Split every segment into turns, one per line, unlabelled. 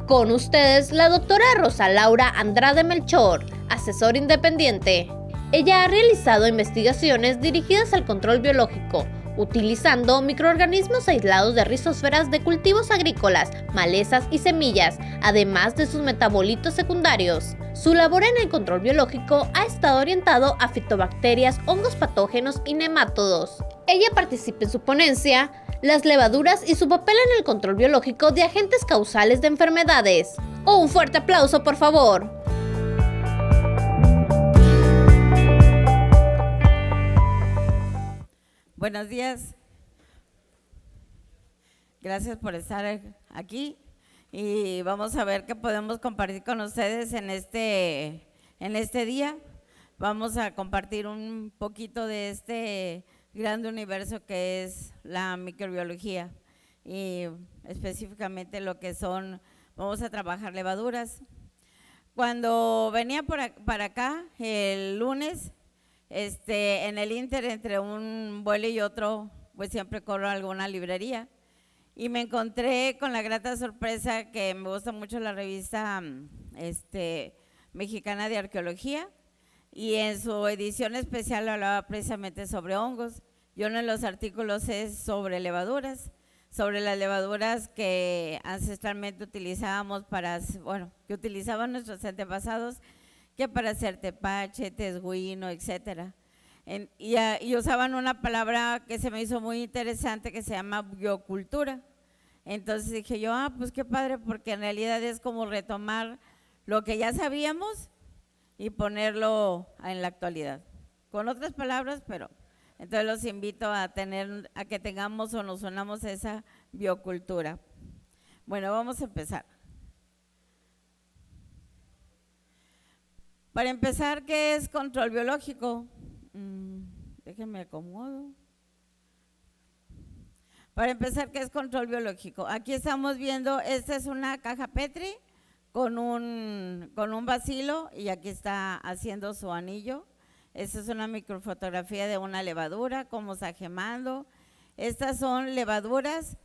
Con ustedes, la doctora Rosa Laura Andrade Melchor, asesora independiente. Ella ha realizado investigaciones dirigidas al control biológico, utilizando microorganismos aislados de rizósferas de cultivos agrícolas, malezas y semillas, además de sus metabolitos secundarios. Su labor en el control biológico ha estado orientado a fitobacterias, hongos patógenos y nemátodos. Ella participa en su ponencia Las levaduras y su papel en el control biológico de agentes causales de enfermedades. Un fuerte aplauso, por favor.
Buenos días. Gracias por estar aquí y vamos a ver qué podemos compartir con ustedes en este día. Vamos a compartir un poquito de este gran universo que es la microbiología y específicamente lo que son, vamos a trabajar levaduras. Cuando venía para acá el lunes, en el ínter entre un vuelo y otro, pues siempre corro a alguna librería y me encontré con la grata sorpresa que me gusta mucho la revista mexicana de arqueología y en su edición especial hablaba precisamente sobre hongos. Yo uno de los artículos es sobre levaduras, sobre las levaduras que ancestralmente utilizábamos que utilizaban nuestros antepasados, que para hacer tepache, tesguino, etcétera. Y usaban una palabra que se me hizo muy interesante que se llama biocultura. Entonces dije yo, pues qué padre, porque en realidad es como retomar lo que ya sabíamos y ponerlo en la actualidad. Con otras palabras, pero entonces los invito a que tengamos o nos unamos a esa biocultura. Bueno, vamos a empezar. Para empezar, ¿qué es control biológico? Déjenme acomodo. Para empezar, ¿qué es control biológico? Aquí estamos viendo, esta es una caja Petri con un bacilo y aquí está haciendo su anillo. Esta es una microfotografía de una levadura, cómo está gemando. Estas son levaduras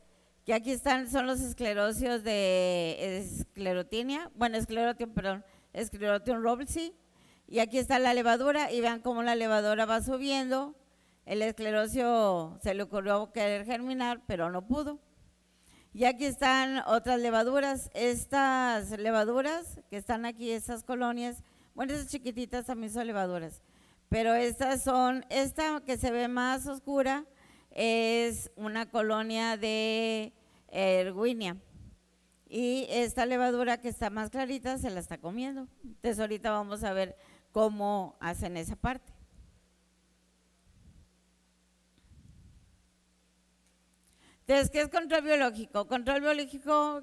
que aquí están, son los esclerocios de Sclerotium roblesi. Y aquí está la levadura y vean cómo la levadura va subiendo. El esclerocio se le ocurrió querer germinar, pero no pudo. Y aquí están otras levaduras. Estas levaduras que están aquí, estas colonias, bueno, esas chiquititas también son levaduras, pero esta que se ve más oscura es una colonia de Erwinia. Y esta levadura que está más clarita se la está comiendo. Entonces ahorita vamos a ver cómo hacen esa parte. Entonces, ¿qué es control biológico? Control biológico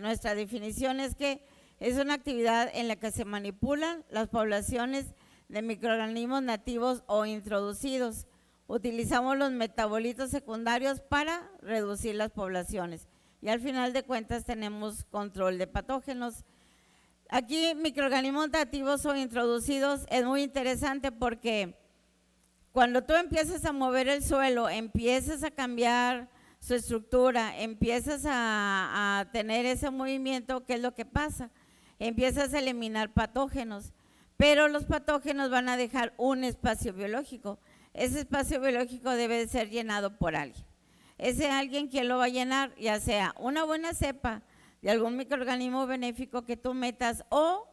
nuestra definición es que es una actividad en la que se manipulan las poblaciones de microorganismos nativos o introducidos. Utilizamos los metabolitos secundarios para reducir las poblaciones y al final de cuentas tenemos control de patógenos. Aquí microorganismos nativos o introducidos es muy interesante porque cuando tú empiezas a mover el suelo, empiezas a cambiar su estructura, empiezas a tener ese movimiento, ¿qué es lo que pasa? Empiezas a eliminar patógenos, pero los patógenos van a dejar un espacio biológico. Ese espacio biológico debe de ser llenado por alguien. Ese alguien, ¿quién lo va a llenar? Ya sea una buena cepa de algún microorganismo benéfico que tú metas o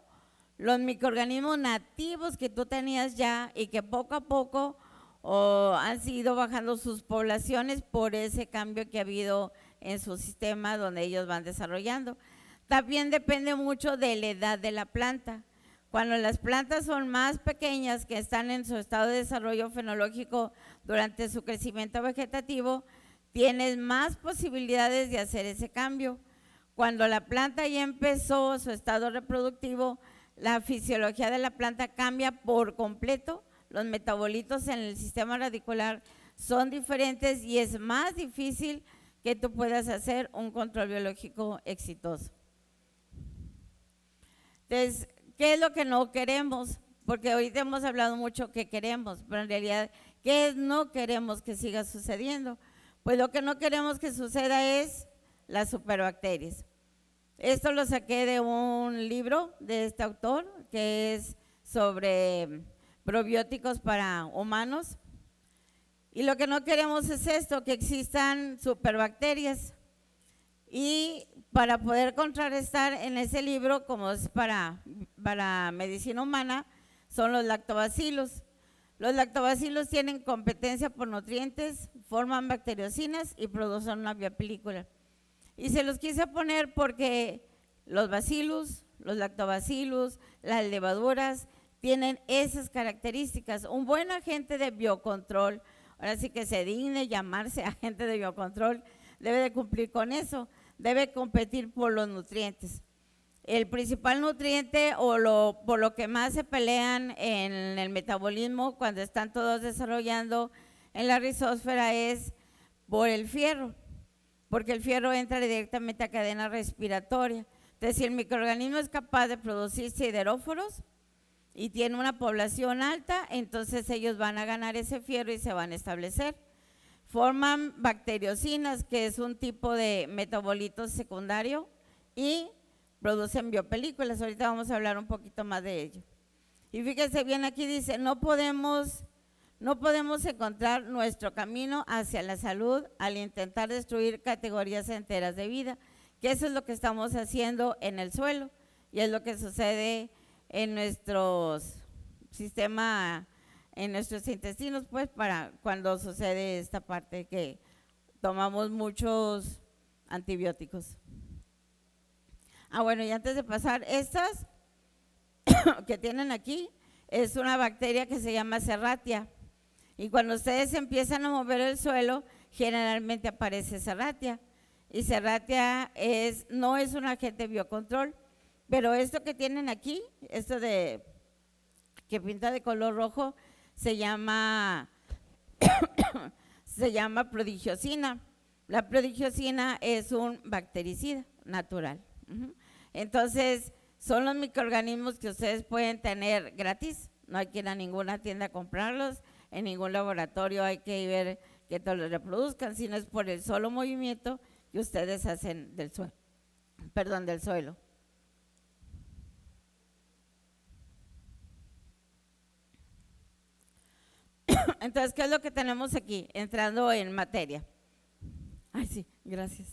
los microorganismos nativos que tú tenías ya y que poco a poco han ido bajando sus poblaciones por ese cambio que ha habido en su sistema donde ellos van desarrollando. También depende mucho de la edad de la planta. Cuando las plantas son más pequeñas, que están en su estado de desarrollo fenológico durante su crecimiento vegetativo, tienes más posibilidades de hacer ese cambio. Cuando la planta ya empezó su estado reproductivo, la fisiología de la planta cambia por completo, los metabolitos en el sistema radicular son diferentes y es más difícil que tú puedas hacer un control biológico exitoso. Entonces, ¿qué es lo que no queremos? Porque ahorita hemos hablado mucho que queremos, pero en realidad, ¿qué no queremos que siga sucediendo? Pues lo que no queremos que suceda es las superbacterias. Esto lo saqué de un libro de este autor que es sobre probióticos para humanos. Y lo que no queremos es esto, que existan superbacterias. Y para poder contrarrestar en ese libro, como es para medicina humana, son los lactobacilos. Los lactobacilos tienen competencia por nutrientes, forman bacteriocinas y producen una biopelícula. Y se los quise poner porque los bacillus, los lactobacillus, las levaduras tienen esas características. Un buen agente de biocontrol, ahora sí que se digne llamarse agente de biocontrol, debe de cumplir con eso, debe competir por los nutrientes. El principal nutriente o por lo que más se pelean en el metabolismo cuando están todos desarrollando en la rizósfera es por el fierro, porque el fierro entra directamente a cadena respiratoria. Entonces, si el microorganismo es capaz de producir sideróforos y tiene una población alta, entonces ellos van a ganar ese fierro y se van a establecer. Forman bacteriocinas, que es un tipo de metabolito secundario, y producen biopelículas. Ahorita vamos a hablar un poquito más de ello. Y fíjense bien, aquí dice, no podemos encontrar nuestro camino hacia la salud al intentar destruir categorías enteras de vida, que eso es lo que estamos haciendo en el suelo y es lo que sucede en nuestro sistema, en nuestros intestinos, pues para cuando sucede esta parte que tomamos muchos antibióticos. Bueno, y antes de pasar, estas que tienen aquí es una bacteria que se llama Serratia. Y cuando ustedes empiezan a mover el suelo, generalmente aparece Serratia. Y Serratia no es un agente biocontrol, pero esto que tienen aquí, esto de que pinta de color rojo, se llama prodigiosina. La prodigiosina es un bactericida natural. Entonces, son los microorganismos que ustedes pueden tener gratis, no hay que ir a ninguna tienda a comprarlos, en ningún laboratorio hay que ver que todos los reproduzcan, sino es por el solo movimiento que ustedes hacen del suelo. Entonces, ¿qué es lo que tenemos aquí? Entrando en materia. Ay, sí, gracias.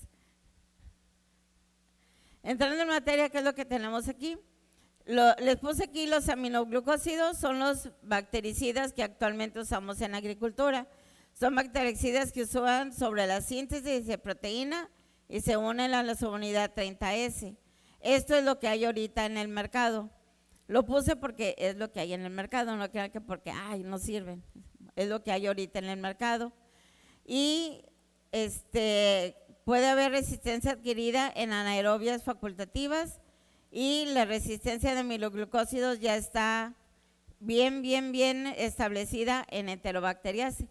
Entrando en materia, ¿qué es lo que tenemos aquí? Les puse aquí los aminoglucósidos, son los bactericidas que actualmente usamos en agricultura. Son bactericidas que usan sobre la síntesis de proteína y se unen a la subunidad 30S. Esto es lo que hay ahorita en el mercado. Lo puse porque es lo que hay en el mercado, no crean que porque, no sirven. Es lo que hay ahorita en el mercado. Y puede haber resistencia adquirida en anaerobias facultativas y la resistencia de aminoglucósidos ya está bien establecida en Enterobacteriaceae.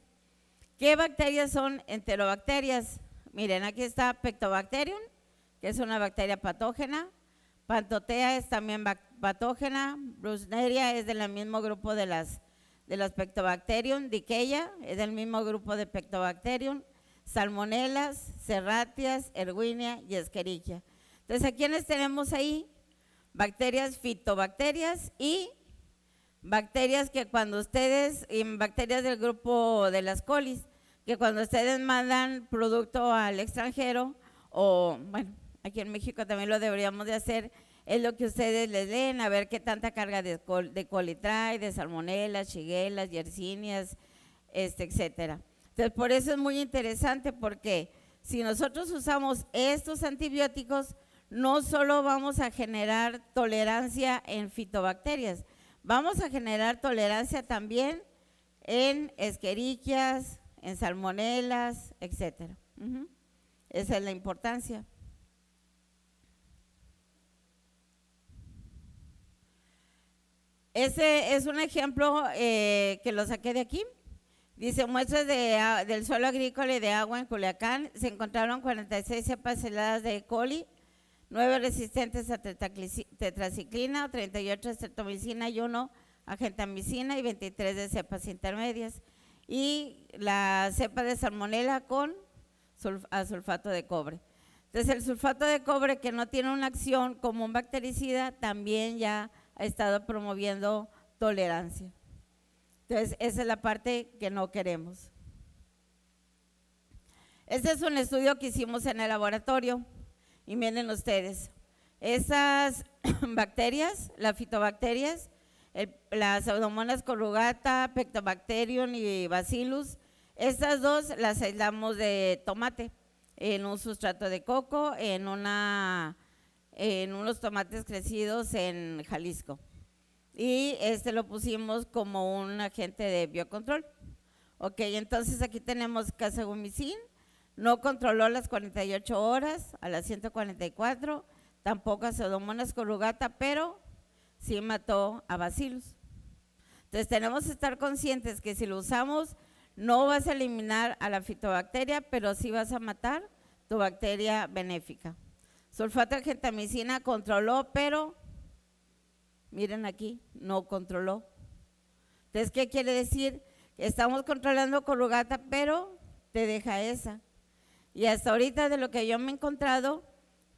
¿Qué bacterias son enterobacterias? Miren, aquí está Pectobacterium, que es una bacteria patógena. Pantotea es también patógena. Brusneria es del mismo grupo de las Pectobacterium. Dicheia es del mismo grupo de Pectobacterium. Salmonelas, Serratias, Erwinia y Escherichia. Entonces, ¿a quiénes tenemos ahí? Bacterias fitobacterias y bacterias que cuando ustedes, bacterias del grupo de las colis, que cuando ustedes mandan producto al extranjero, o bueno, aquí en México también lo deberíamos de hacer, es lo que ustedes les leen, a ver qué tanta carga de coli trae, de salmonelas, shigella, yersinias, etcétera. Entonces, por eso es muy interesante porque si nosotros usamos estos antibióticos, no solo vamos a generar tolerancia en fitobacterias, vamos a generar tolerancia también en escherichias, en salmonelas, etcétera. Esa es la importancia. Ese es un ejemplo que lo saqué de aquí. Dice, muestras del suelo agrícola y de agua en Culiacán, se encontraron 46 cepas aisladas de E. coli, 9 resistentes a tetraciclina, 38 a streptomicina y 1 a gentamicina y 23 de cepas intermedias. Y la cepa de salmonela con sulfato de cobre. Entonces el sulfato de cobre, que no tiene una acción como un bactericida, también ya ha estado promoviendo tolerancia. Entonces esa es la parte que no queremos. Este es un estudio que hicimos en el laboratorio y miren ustedes, esas bacterias, las fitobacterias, las Pseudomonas corrugata, Pectobacterium y Bacillus, estas dos las aislamos de tomate en un sustrato de coco, en unos tomates crecidos en Jalisco. Y lo pusimos como un agente de biocontrol. Ok, entonces aquí tenemos casegumicin, no controló las 48 horas, a las 144, tampoco a Pseudomonas corrugata, pero sí mató a Bacillus. Entonces tenemos que estar conscientes que si lo usamos, no vas a eliminar a la fitobacteria, pero sí vas a matar tu bacteria benéfica. Sulfato de gentamicina controló, pero miren aquí, no controló. Entonces, ¿qué quiere decir? Estamos controlando corrugata, pero te deja esa. Y hasta ahorita, de lo que yo me he encontrado,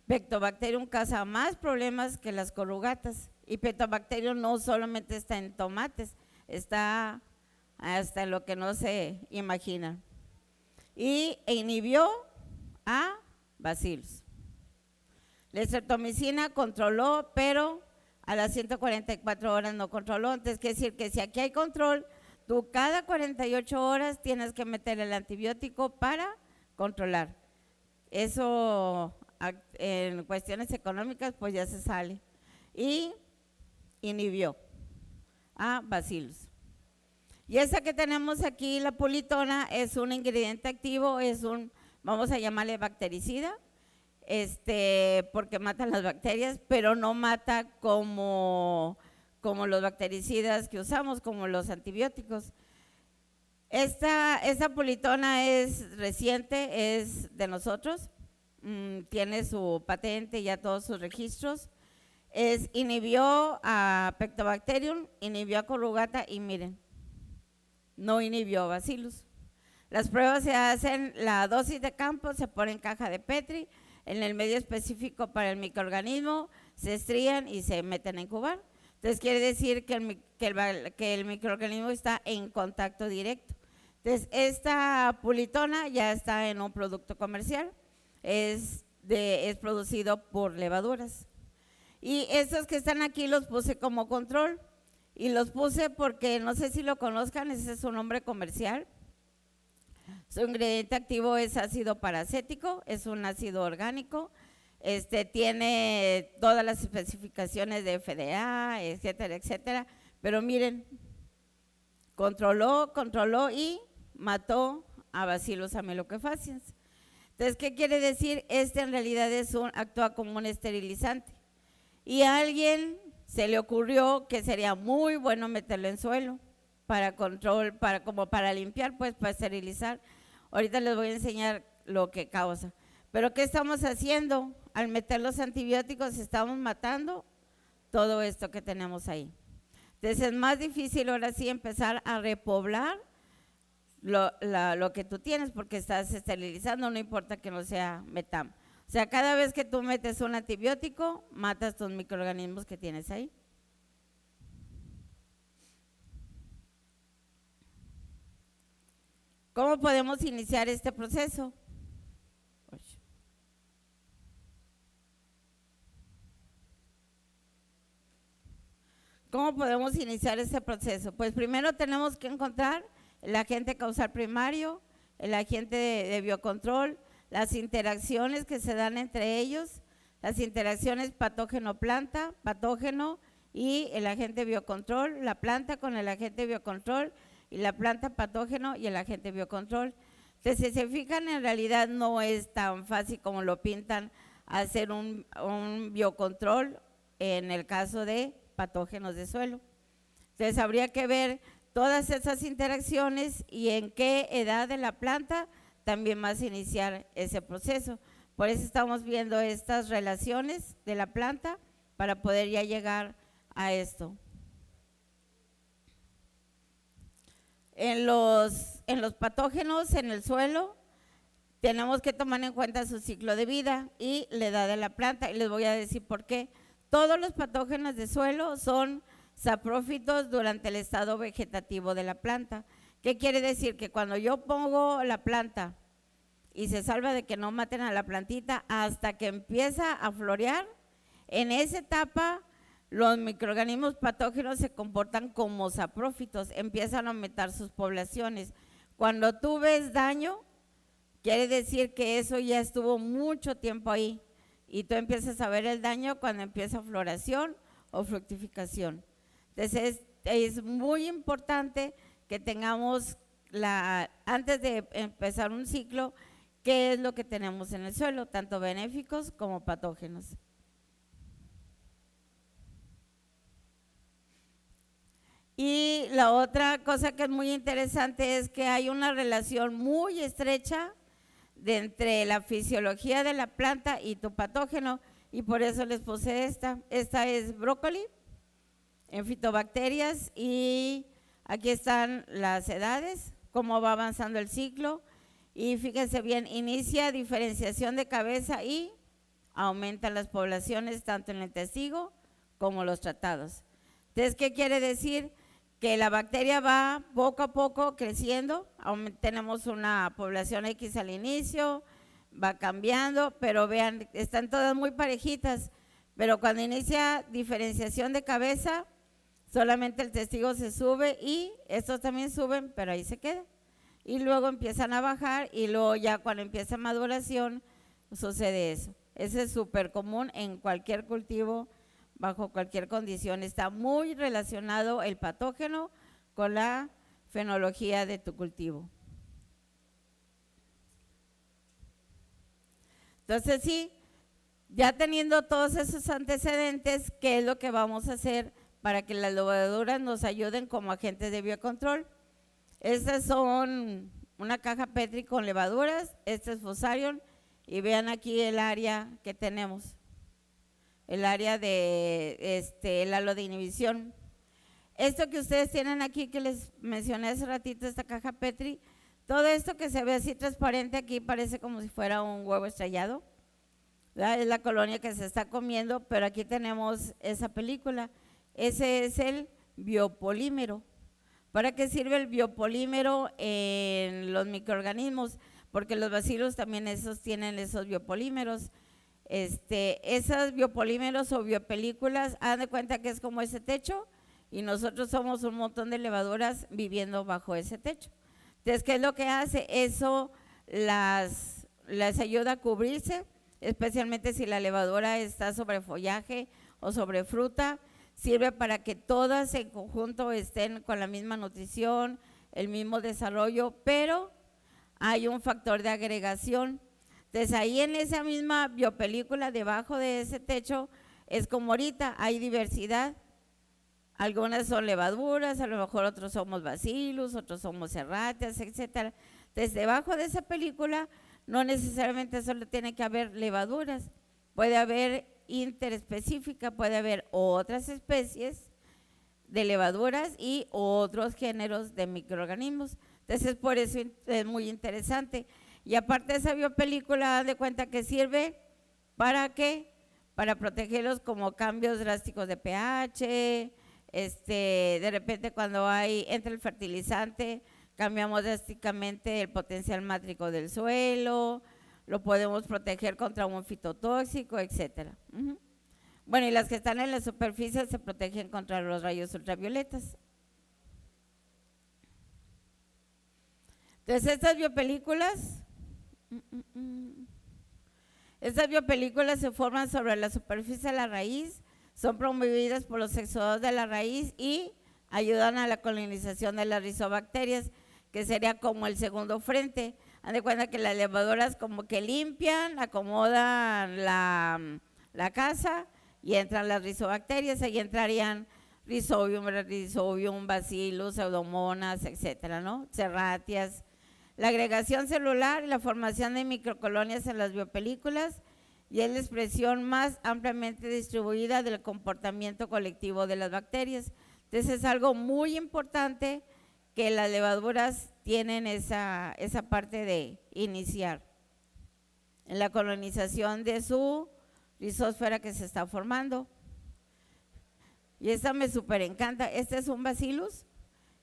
Pectobacterium causa más problemas que las corrugatas. Y Pectobacterium no solamente está en tomates, está hasta en lo que no se imagina. Y inhibió a Bacillus. La streptomicina controló, pero a las 144 horas no controló. Entonces, quiere decir que si aquí hay control, tú cada 48 horas tienes que meter el antibiótico para controlar. Eso en cuestiones económicas pues ya se sale. Y inhibió a Bacillus. Y esa que tenemos aquí, la pulitona, es un ingrediente activo, es un, vamos a llamarle bactericida, porque matan las bacterias, pero no mata como los bactericidas que usamos, como los antibióticos. Esta pulitona es reciente, es de nosotros, tiene su patente y ya todos sus registros. Inhibió a Pectobacterium, inhibió a corrugata y miren, no inhibió a Bacillus. Las pruebas se hacen, la dosis de campo se pone en caja de Petri, en el medio específico para el microorganismo, se estrían y se meten a incubar. Entonces quiere decir que el microorganismo está en contacto directo. Entonces esta pulitona ya está en un producto comercial, es producido por levaduras. Y estos que están aquí los puse como control y los puse porque no sé si lo conozcan, ese es su nombre comercial. Su ingrediente activo es ácido paracético, es un ácido orgánico, tiene todas las especificaciones de FDA, etcétera, etcétera, pero miren, controló y mató a Bacillus ameloquefaciens. Entonces, ¿qué quiere decir? En realidad actúa como un esterilizante. Y a alguien se le ocurrió que sería muy bueno meterlo en suelo para control, como para limpiar, pues para esterilizar. Ahorita les voy a enseñar lo que causa. Pero ¿qué estamos haciendo? Al meter los antibióticos estamos matando todo esto que tenemos ahí. Entonces es más difícil ahora sí empezar a repoblar lo que tú tienes porque estás esterilizando, no importa que no sea metam. O sea, cada vez que tú metes un antibiótico, matas tus microorganismos que tienes ahí. ¿Cómo podemos iniciar este proceso? ¿Cómo podemos iniciar este proceso? Pues primero tenemos que encontrar el agente causal primario, el agente de biocontrol, las interacciones que se dan entre ellos, las interacciones patógeno-planta, patógeno y el agente biocontrol, la planta con el agente biocontrol y la planta patógeno y el agente biocontrol. Entonces, si se fijan, en realidad no es tan fácil como lo pintan hacer un biocontrol en el caso de patógenos de suelo. Entonces, habría que ver todas esas interacciones y en qué edad de la planta también vas a iniciar ese proceso. Por eso estamos viendo estas relaciones de la planta para poder ya llegar a esto. En los patógenos en el suelo, tenemos que tomar en cuenta su ciclo de vida y la edad de la planta, y les voy a decir por qué. Todos los patógenos de suelo son saprófitos durante el estado vegetativo de la planta. ¿Qué quiere decir? Que cuando yo pongo la planta y se salva de que no maten a la plantita hasta que empieza a florear, en esa etapa los microorganismos patógenos se comportan como saprófitos, empiezan a aumentar sus poblaciones. Cuando tú ves daño, quiere decir que eso ya estuvo mucho tiempo ahí y tú empiezas a ver el daño cuando empieza floración o fructificación. Entonces es muy importante que tengamos, antes de empezar un ciclo, qué es lo que tenemos en el suelo, tanto benéficos como patógenos. Y la otra cosa que es muy interesante es que hay una relación muy estrecha entre la fisiología de la planta y tu patógeno, y por eso les puse esta. Esta es brócoli en fitobacterias, y aquí están las edades, cómo va avanzando el ciclo, y fíjense bien, inicia diferenciación de cabeza y aumentan las poblaciones tanto en el testigo como los tratados. Entonces, ¿qué quiere decir? Que la bacteria va poco a poco creciendo, tenemos una población X al inicio, va cambiando, pero vean, están todas muy parejitas, pero cuando inicia diferenciación de cabeza, solamente el testigo se sube y estos también suben, pero ahí se queda. Y luego empiezan a bajar y luego ya cuando empieza maduración sucede eso. Ese es súper común en cualquier cultivo, bajo cualquier condición. Está muy relacionado el patógeno con la fenología de tu cultivo. Entonces sí, ya teniendo todos esos antecedentes, ¿qué es lo que vamos a hacer para que las levaduras nos ayuden como agentes de biocontrol? Estas son una caja Petri con levaduras, este es Fusarium, y vean aquí el área que tenemos. El área de el halo de inhibición. Esto que ustedes tienen aquí, que les mencioné hace ratito, esta caja Petri, todo esto que se ve así transparente aquí parece como si fuera un huevo estrellado, ¿verdad? Es la colonia que se está comiendo, pero aquí tenemos esa película. Ese es el biopolímero. ¿Para qué sirve el biopolímero en los microorganismos? Porque los bacilos también tienen esos biopolímeros. Esos biopolímeros o biopelículas, hagan de cuenta que es como ese techo y nosotros somos un montón de levaduras viviendo bajo ese techo. Entonces, ¿qué es lo que hace? Eso las ayuda a cubrirse, especialmente si la levadura está sobre follaje o sobre fruta, sirve para que todas en conjunto estén con la misma nutrición, el mismo desarrollo, pero hay un factor de agregación. Entonces ahí en esa misma biopelícula, debajo de ese techo, es como ahorita, hay diversidad. Algunas son levaduras, a lo mejor otros somos bacillus, otros somos serratias, etcétera. Entonces debajo de esa película no necesariamente solo tiene que haber levaduras, puede haber interespecífica, puede haber otras especies de levaduras y otros géneros de microorganismos. Entonces por eso es muy interesante. Y aparte de esa biopelícula, dan de cuenta que sirve para ¿qué? Para protegerlos como cambios drásticos de pH, de repente cuando entra el fertilizante, cambiamos drásticamente el potencial mátrico del suelo, lo podemos proteger contra un fitotóxico, etcétera. Bueno, y las que están en la superficie se protegen contra los rayos ultravioletas. Entonces estas biopelículas se forman sobre la superficie de la raíz, son promovidas por los exudados de la raíz y ayudan a la colonización de las rizobacterias, que sería como el segundo frente. Haz de cuenta que las levaduras como que limpian, acomodan la casa y entran las rizobacterias, ahí entrarían Rhizobium, Bacillus, Pseudomonas, etcétera, ¿no? Serratias. La agregación celular y la formación de microcolonias en las biopelículas, y es la expresión más ampliamente distribuida del comportamiento colectivo de las bacterias. Entonces es algo muy importante que las levaduras tienen esa parte de iniciar. en la colonización de su rizósfera que se está formando. Y esta me súper encanta. Este es un bacillus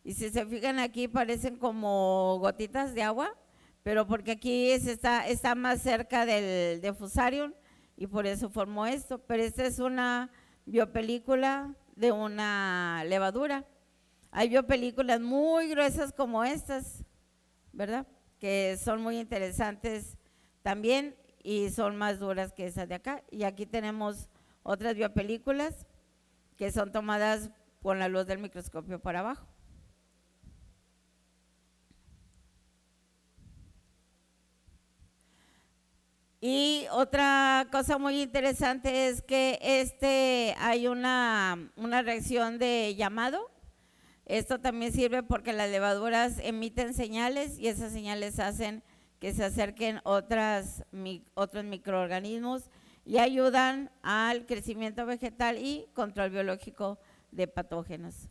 y si se fijan aquí parecen como gotitas de agua, pero porque aquí está más cerca del fusarium y por eso formó esto. Pero esta es una biopelícula de una levadura. Hay biopelículas muy gruesas como estas, ¿verdad? Que son muy interesantes también y son más duras que esas de acá. Y aquí tenemos otras biopelículas que son tomadas con la luz del microscopio para abajo. Y otra cosa muy interesante es que hay una reacción de llamado. Esto también sirve porque las levaduras emiten señales y esas señales hacen que se acerquen otros microorganismos y ayudan al crecimiento vegetal y control biológico de patógenos.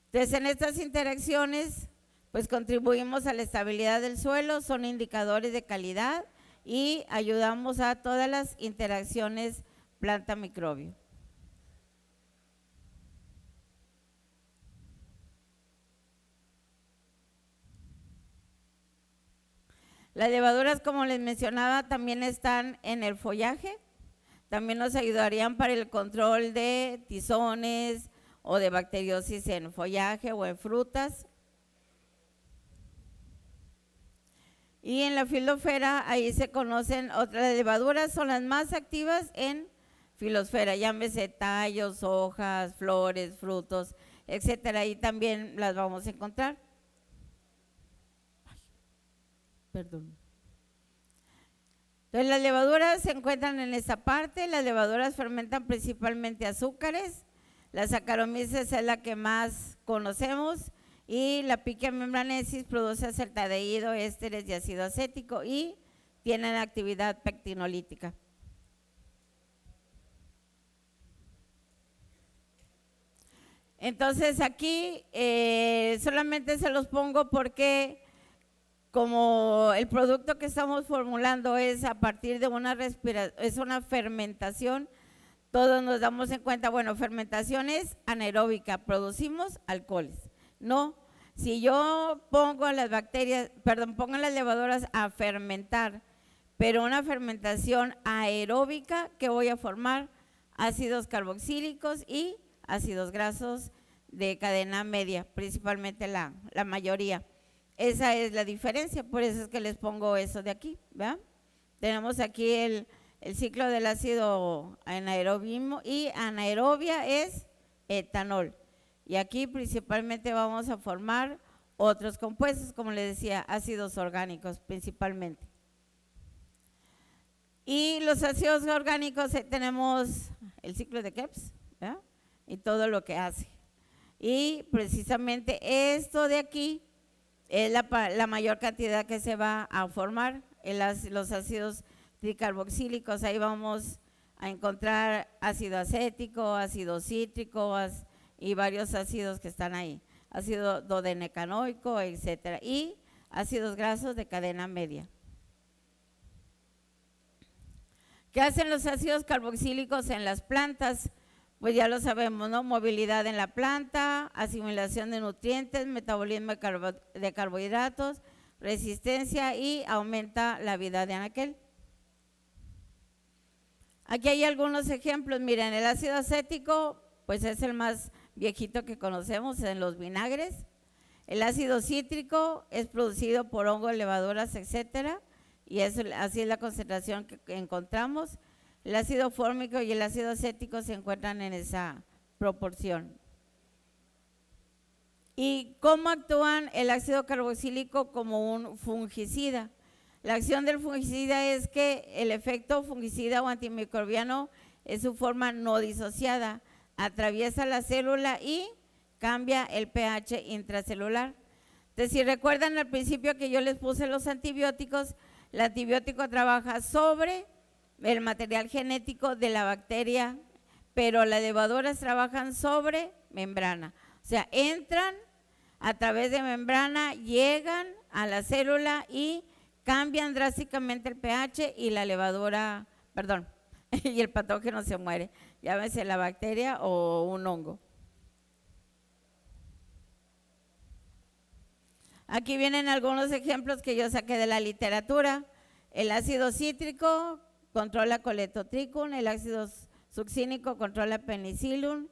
Entonces, en estas interacciones, pues contribuimos a la estabilidad del suelo, son indicadores de calidad y ayudamos a todas las interacciones planta-microbio. Las levaduras, como les mencionaba, también están en el follaje, también nos ayudarían para el control de tizones o de bacteriosis en follaje o en frutas. Y en la filosfera, ahí se conocen otras levaduras, son las más activas en filosfera, llámese tallos, hojas, flores, frutos, etcétera, ahí también las vamos a encontrar. Perdón. Entonces las levaduras se encuentran en esta parte, las levaduras fermentan principalmente azúcares, la Saccharomyces es la que más conocemos y la Pichia membranaensis produce acetaldehído, ésteres y ácido acético y tienen actividad pectinolítica. Entonces aquí solamente se los pongo porque como el producto que estamos formulando es a partir de es una fermentación, todos nos damos en cuenta, bueno, fermentación es anaeróbica, producimos alcoholes. No, si yo pongo las pongo las levaduras a fermentar, pero una fermentación aeróbica, que voy a formar ácidos carboxílicos y ácidos grasos de cadena media, principalmente la mayoría. Esa es la diferencia, por eso es que les pongo eso de aquí, ¿verdad? Tenemos aquí el ciclo del ácido anaerobismo y anaerobia es etanol. Y aquí principalmente vamos a formar otros compuestos, como les decía, ácidos orgánicos principalmente. Y los ácidos orgánicos tenemos el ciclo de Krebs, ¿verdad? Y todo lo que hace. Y precisamente esto de aquí es la mayor cantidad que se va a formar, los ácidos tricarboxílicos. Ahí vamos a encontrar ácido acético, ácido cítrico y varios ácidos que están ahí, ácido dodenecanoico, etcétera, y ácidos grasos de cadena media. ¿Qué hacen los ácidos carboxílicos en las plantas? Pues ya lo sabemos, ¿no? Movilidad en la planta, asimilación de nutrientes, metabolismo de carbohidratos, resistencia y aumenta la vida de anaquel. Aquí hay algunos ejemplos, miren, el ácido acético pues es el más viejito que conocemos en los vinagres. El ácido cítrico es producido por hongos, levaduras, etcétera, y así es la concentración que encontramos. El ácido fórmico y el ácido acético se encuentran en esa proporción. ¿Y cómo actúan el ácido carboxílico como un fungicida? La acción del fungicida es que el efecto fungicida o antimicrobiano es su forma no disociada, atraviesa la célula y cambia el pH intracelular. Entonces, si recuerdan al principio que yo les puse los antibióticos, el antibiótico trabaja sobre el material genético de la bacteria, pero las levaduras trabajan sobre membrana, o sea, entran a través de membrana, llegan a la célula y cambian drásticamente el pH y la levadura, perdón, y el patógeno se muere, llámese la bacteria o un hongo. Aquí vienen algunos ejemplos que yo saqué de la literatura. El ácido cítrico controla coletotricum, el ácido succínico controla penicillium,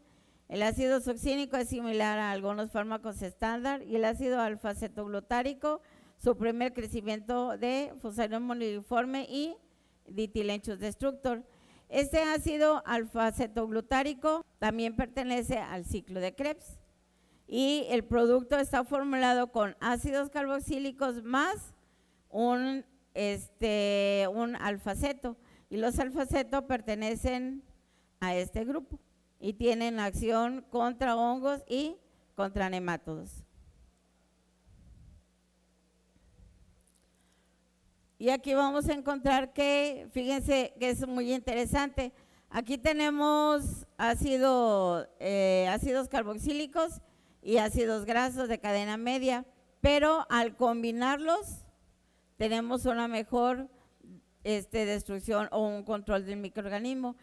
el ácido succínico es similar a algunos fármacos estándar y el ácido alfa-cetoglutárico suprime el crecimiento de Fusarium moniliforme y Ditylenchus destructor. Este ácido alfa-cetoglutárico también pertenece al ciclo de Krebs y el producto está formulado con ácidos carboxílicos más un alfaceto, y los alfacetos pertenecen a este grupo y tienen acción contra hongos y contra nemátodos. Y aquí vamos a encontrar que, fíjense que es muy interesante, aquí tenemos ácidos carboxílicos y ácidos grasos de cadena media, pero al combinarlos tenemos una mejor destrucción o un control del microorganismo.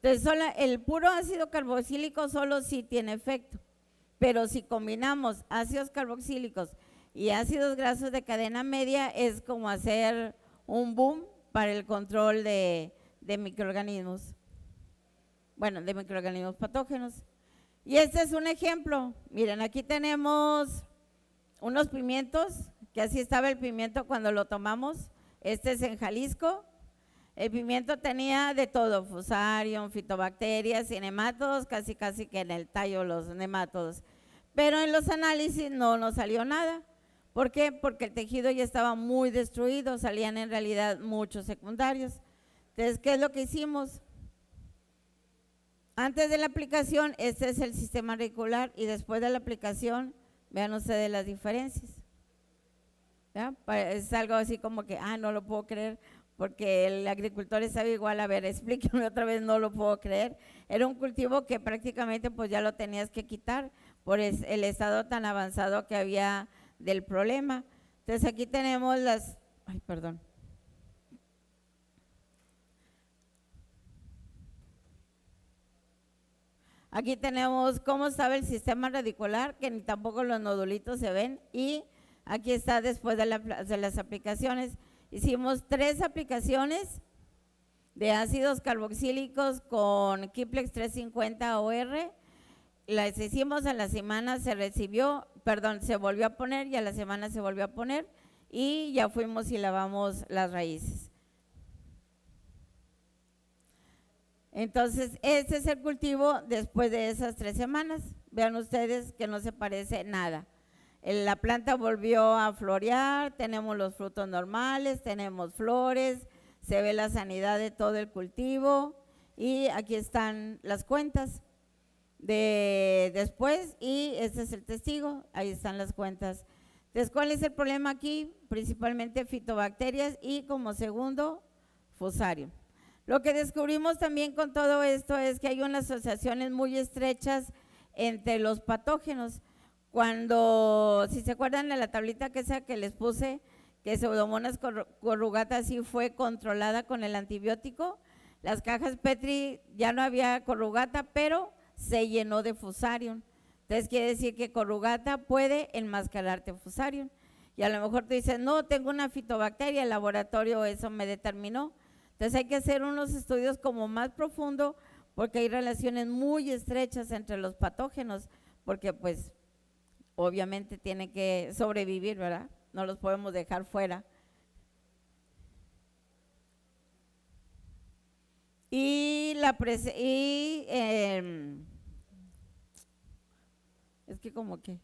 Entonces, el puro ácido carboxílico solo sí tiene efecto, pero si combinamos ácidos carboxílicos y ácidos grasos de cadena media es como hacer un boom para el control de microorganismos, bueno, de microorganismos patógenos. Y este es un ejemplo, miren, aquí tenemos unos pimientos, que así estaba el pimiento cuando lo tomamos, este es en Jalisco. El pimiento tenía de todo, fusarium, fitobacterias y nemátodos, casi que en el tallo los nemátodos. Pero en los análisis no nos salió nada. ¿Por qué? Porque el tejido ya estaba muy destruido, salían en realidad muchos secundarios. Entonces, ¿qué es lo que hicimos? Antes de la aplicación, este es el sistema radicular y después de la aplicación, vean ustedes las diferencias. ¿Ya? Es algo así como que, no lo puedo creer, porque el agricultor estaba igual, a ver, explíqueme otra vez, no lo puedo creer. Era un cultivo que prácticamente pues ya lo tenías que quitar por el estado tan avanzado que había del problema. Entonces aquí tenemos Aquí tenemos cómo estaba el sistema radicular, que ni tampoco los nodulitos se ven, y aquí está después de las aplicaciones. Hicimos 3 aplicaciones de ácidos carboxílicos con Kiplex 350 OR, las hicimos a la semana, se volvió a poner y a la semana se volvió a poner y ya fuimos y lavamos las raíces. Entonces, este es el cultivo después de esas 3 semanas. Vean ustedes que no se parece nada. La planta volvió a florear, tenemos los frutos normales, tenemos flores, se ve la sanidad de todo el cultivo y aquí están las cuentas de después y este es el testigo, ahí están las cuentas. Entonces, ¿cuál es el problema aquí? Principalmente fitobacterias y como segundo, fusarium. Lo que descubrimos también con todo esto es que hay unas asociaciones muy estrechas entre los patógenos. Cuando, si se acuerdan de la tablita que les puse, que Pseudomonas corrugata sí fue controlada con el antibiótico, las cajas Petri ya no había corrugata, pero se llenó de fusarium. Entonces quiere decir que corrugata puede enmascararte fusarium. Y a lo mejor tú dices, no, tengo una fitobacteria, el laboratorio eso me determinó. Entonces hay que hacer unos estudios como más profundos porque hay relaciones muy estrechas entre los patógenos, porque pues obviamente tienen que sobrevivir, ¿verdad? No los podemos dejar fuera. Y es que como que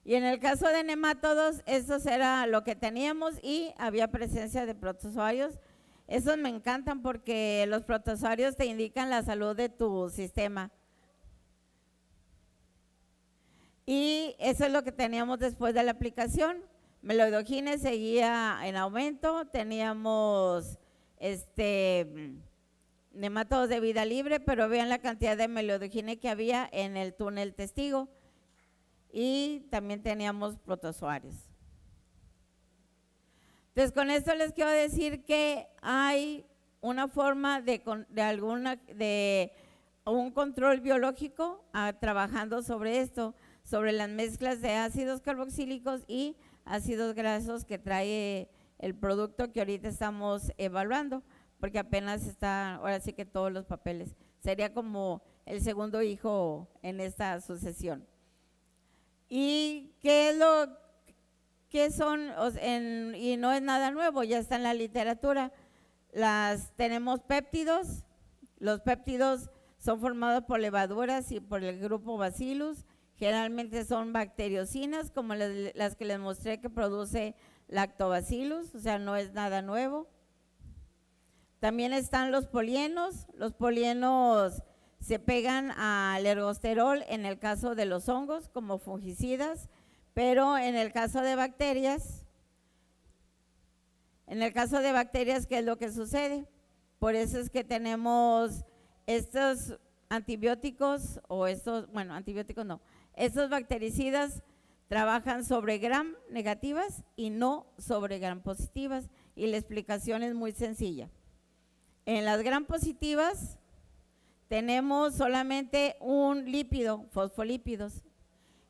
y en el caso de nemátodos, eso era lo que teníamos y había presencia de protozoarios. Esos me encantan porque los protozoarios te indican la salud de tu sistema. Y eso es lo que teníamos después de la aplicación. Meloidogines seguía en aumento, teníamos nemátodos de vida libre, pero vean la cantidad de meloidogines que había en el túnel testigo. Y también teníamos protozoarios. Entonces, con esto les quiero decir que hay una forma de un control biológico trabajando sobre esto, sobre las mezclas de ácidos carboxílicos y ácidos grasos que trae el producto que ahorita estamos evaluando, porque apenas está, ahora sí que todos los papeles. Sería como el segundo hijo en esta sucesión. ¿Y qué es qué son? Y no es nada nuevo, ya está en la literatura. Tenemos péptidos. Los péptidos son formados por levaduras y por el grupo Bacillus. Generalmente son bacteriocinas, como las que les mostré que produce Lactobacillus, o sea, no es nada nuevo. También están los polienos. Los polienos se pegan al ergosterol en el caso de los hongos como fungicidas, pero en el caso de bacterias, ¿qué es lo que sucede? Por eso es que tenemos estos antibióticos antibióticos no, estos bactericidas trabajan sobre gram negativas y no sobre gram positivas, y la explicación es muy sencilla. En las gram positivas tenemos solamente un lípido, fosfolípidos.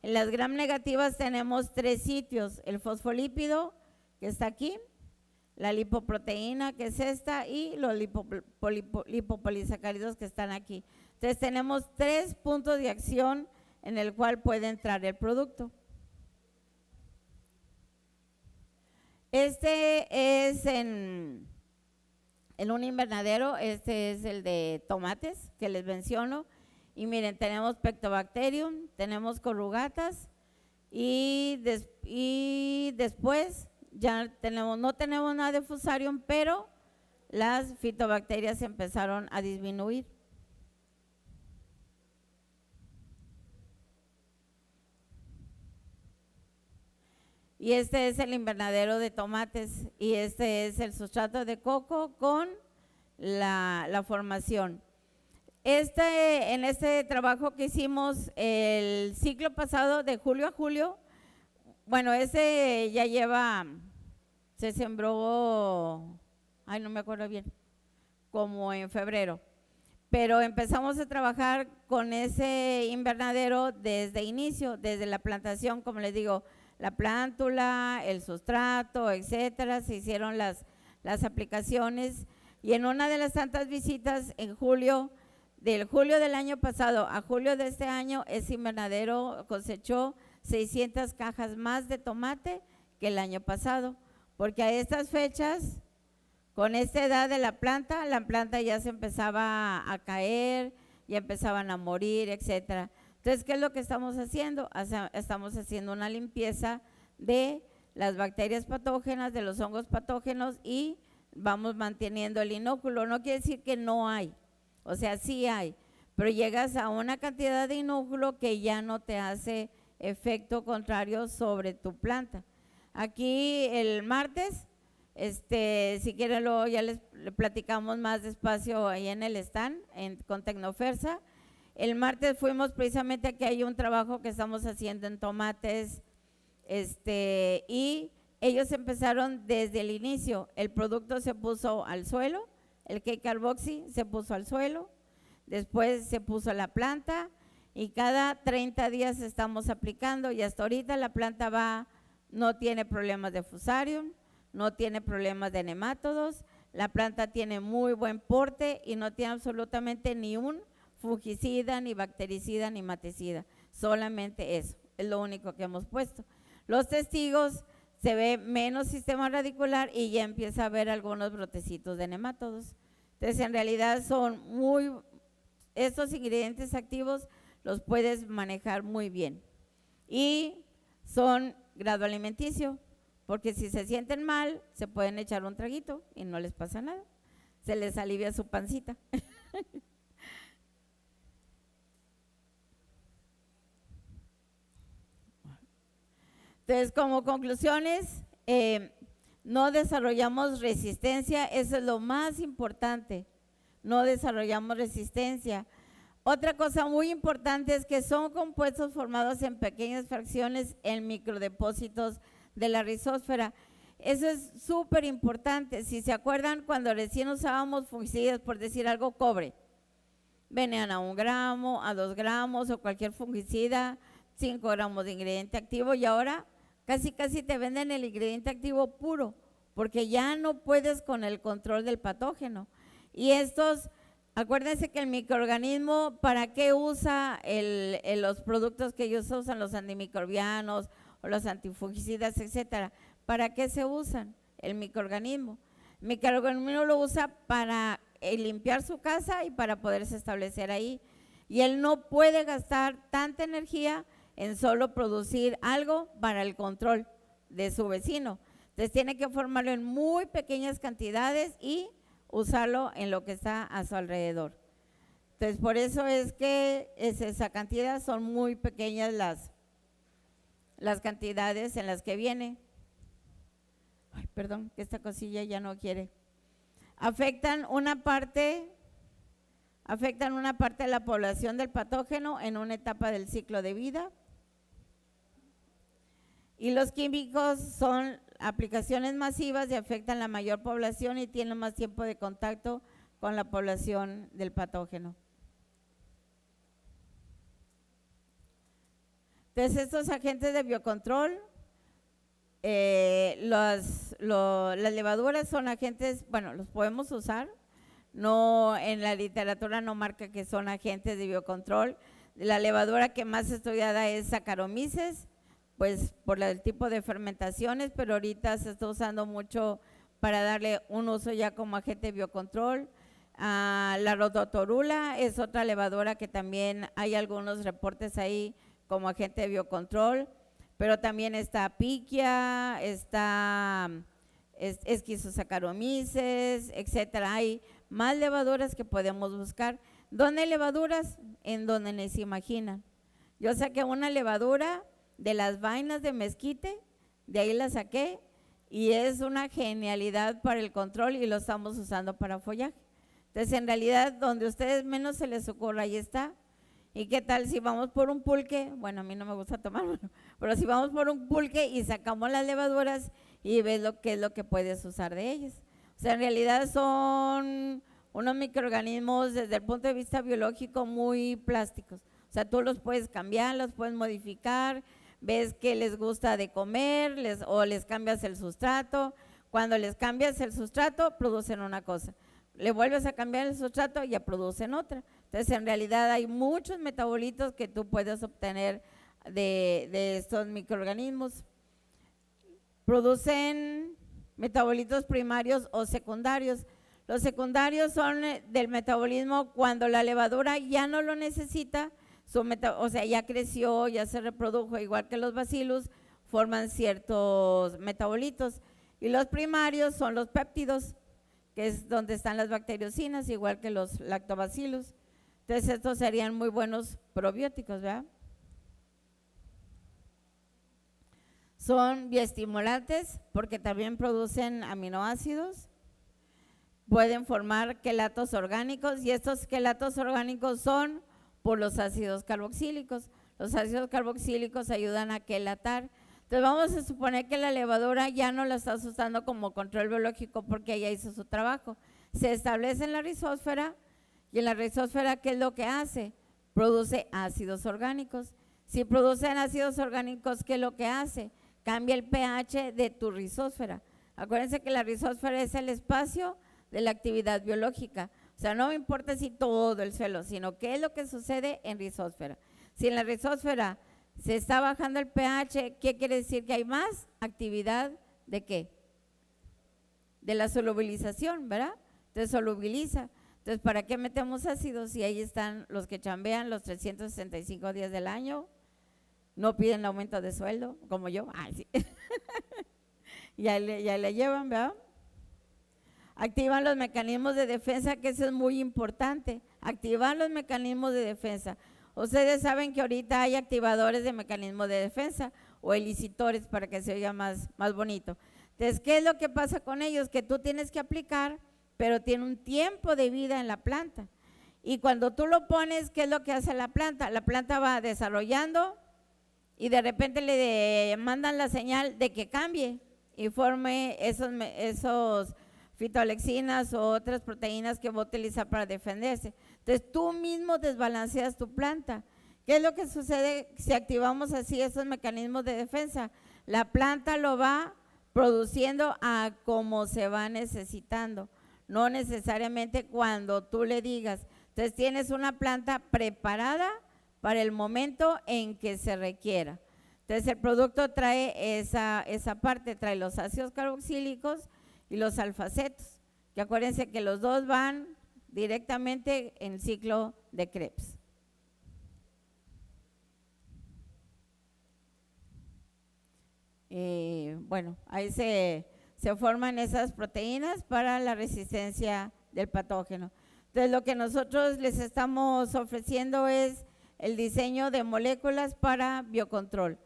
En las gram negativas tenemos 3 sitios: el fosfolípido, que está aquí, la lipoproteína, que es esta, y los lipopolisacáridos, que están aquí. Entonces tenemos 3 puntos de acción en el cual puede entrar el producto. Este es en un invernadero, este es el de tomates que les menciono. Y miren, tenemos Pectobacterium, tenemos corrugatas y después ya no tenemos nada de Fusarium, pero las fitobacterias empezaron a disminuir. Y este es el invernadero de tomates y este es el sustrato de coco con la formación. En este trabajo que hicimos el ciclo pasado de julio a julio, bueno, ese ya se sembró, no me acuerdo bien, como en febrero, pero empezamos a trabajar con ese invernadero desde inicio, desde la plantación, como les digo, la plántula, el sustrato, etcétera. Se hicieron las aplicaciones, y en una de las tantas visitas en julio del año pasado a julio de este año, ese invernadero cosechó 600 cajas más de tomate que el año pasado, porque a estas fechas, con esta edad de la planta ya se empezaba a caer, ya empezaban a morir, etcétera. Entonces, ¿qué es lo que estamos haciendo? Estamos haciendo una limpieza de las bacterias patógenas, de los hongos patógenos, y vamos manteniendo el inóculo. No quiere decir que no hay, o sea, sí hay, pero llegas a una cantidad de inóculo que ya no te hace efecto contrario sobre tu planta. Aquí el martes, si quieren luego ya le platicamos más despacio ahí en el stand con Tecnofersa. El martes fuimos precisamente, aquí hay un trabajo que estamos haciendo en tomates, y ellos empezaron desde el inicio. El producto se puso al suelo, el K-Carboxy se puso al suelo, después se puso a la planta, y cada 30 días estamos aplicando, y hasta ahorita la planta no tiene problemas de Fusarium, no tiene problemas de nemátodos, la planta tiene muy buen porte y no tiene absolutamente ni un fungicida, ni bactericida, ni maticida, solamente eso, es lo único que hemos puesto. Los testigos, se ve menos sistema radicular y ya empieza a haber algunos brotecitos de nemátodos. Entonces, en realidad estos ingredientes activos los puedes manejar muy bien, y son grado alimenticio, porque si se sienten mal, se pueden echar un traguito y no les pasa nada, se les alivia su pancita. Entonces, como conclusiones, no desarrollamos resistencia, eso es lo más importante, no desarrollamos resistencia. Otra cosa muy importante es que son compuestos formados en pequeñas fracciones en microdepósitos de la rizósfera. Eso es súper importante. Si se acuerdan, cuando recién usábamos fungicidas, por decir algo, cobre, venían a 1 gramo, a 2 gramos o cualquier fungicida, 5 gramos de ingrediente activo, y ahora casi te venden el ingrediente activo puro, porque ya no puedes con el control del patógeno. Y estos, acuérdense que el microorganismo, ¿para qué usa los productos que ellos usan, los antimicrobianos o los antifungicidas, etcétera? ¿Para qué se usan el microorganismo? El microorganismo lo usa para limpiar su casa y para poderse establecer ahí. Y él no puede gastar tanta energía en solo producir algo para el control de su vecino. Entonces tiene que formarlo en muy pequeñas cantidades y usarlo en lo que está a su alrededor. Entonces por eso es que esa cantidad, son muy pequeñas las cantidades en las que viene. Ay, perdón, que esta cosilla ya no quiere. Afectan una parte de la población del patógeno en una etapa del ciclo de vida. Y los químicos son aplicaciones masivas y afectan la mayor población y tienen más tiempo de contacto con la población del patógeno. Entonces, estos agentes de biocontrol, las levaduras son agentes, bueno, los podemos usar, no, en la literatura no marca que son agentes de biocontrol. La levadura que más estudiada es Saccharomyces, pues por el tipo de fermentaciones, pero ahorita se está usando mucho para darle un uso ya como agente de biocontrol. La Rhodotorula es otra levadura que también hay algunos reportes ahí como agente de biocontrol, pero también está Pichia, está Saccharomyces, etcétera. Hay más levaduras que podemos buscar. ¿Dónde hay levaduras? En donde les imaginan. Yo saqué una levadura de las vainas de mezquite, de ahí la saqué, y es una genialidad para el control y lo estamos usando para follaje. Entonces, en realidad, donde a ustedes menos se les ocurra, ahí está. ¿Y qué tal si vamos por un pulque? Bueno, a mí no me gusta tomarlo, pero si vamos por un pulque y sacamos las levaduras y ves qué es lo que puedes usar de ellas. O sea, en realidad son unos microorganismos desde el punto de vista biológico muy plásticos. O sea, tú los puedes cambiar, los puedes modificar, ves qué les gusta de comer o les cambias el sustrato. Cuando les cambias el sustrato, producen una cosa. Le vuelves a cambiar el sustrato y ya producen otra. Entonces, en realidad hay muchos metabolitos que tú puedes obtener de estos microorganismos. Producen metabolitos primarios o secundarios. Los secundarios son del metabolismo cuando la levadura ya no lo necesita, o sea, ya creció, ya se reprodujo, igual que los bacillus, forman ciertos metabolitos. Y los primarios son los péptidos, que es donde están las bacteriocinas, igual que los lactobacillus. Entonces, estos serían muy buenos probióticos, ¿verdad? Son bioestimulantes porque también producen aminoácidos, pueden formar quelatos orgánicos y estos quelatos orgánicos son por los ácidos carboxílicos. Los ácidos carboxílicos ayudan a quelatar. Entonces vamos a suponer que la levadura ya no la estás usando como control biológico porque ella hizo su trabajo. Se establece en la rizósfera y en la rizósfera, ¿qué es lo que hace? Produce ácidos orgánicos. Si producen ácidos orgánicos, ¿qué es lo que hace? Cambia el pH de tu rizósfera. Acuérdense que la rizósfera es el espacio de la actividad biológica. O sea, no me importa si todo el suelo, sino qué es lo que sucede en rizósfera. Si en la rizósfera se está bajando el pH, ¿qué quiere decir? Que hay más actividad ¿de qué? De la solubilización, ¿verdad? Entonces solubiliza. Entonces, ¿para qué metemos ácidos? Si ahí están los que chambean los 365 días del año, no piden aumento de sueldo, como yo. Ay, sí. ya le llevan, ¿verdad? Activan los mecanismos de defensa, que eso es muy importante, activar los mecanismos de defensa. Ustedes saben que ahorita hay activadores de mecanismos de defensa o elicitores para que se oiga más bonito. Entonces, ¿qué es lo que pasa con ellos? Que tú tienes que aplicar, pero tiene un tiempo de vida en la planta. Y cuando tú lo pones, ¿qué es lo que hace la planta? La planta va desarrollando y de repente le mandan la señal de que cambie y forme esos fitoalexinas o otras proteínas que va a utilizar para defenderse. Entonces tú mismo desbalanceas tu planta. ¿Qué es lo que sucede si activamos así esos mecanismos de defensa? La planta lo va produciendo a como se va necesitando, no necesariamente cuando tú le digas. Entonces tienes una planta preparada para el momento en que se requiera. Entonces el producto trae esa parte, trae los ácidos carboxílicos y los alfacetos, que acuérdense que los dos van directamente en el ciclo de Krebs. Bueno, ahí se forman esas proteínas para la resistencia del patógeno. Entonces lo que nosotros les estamos ofreciendo es el diseño de moléculas para biocontrol.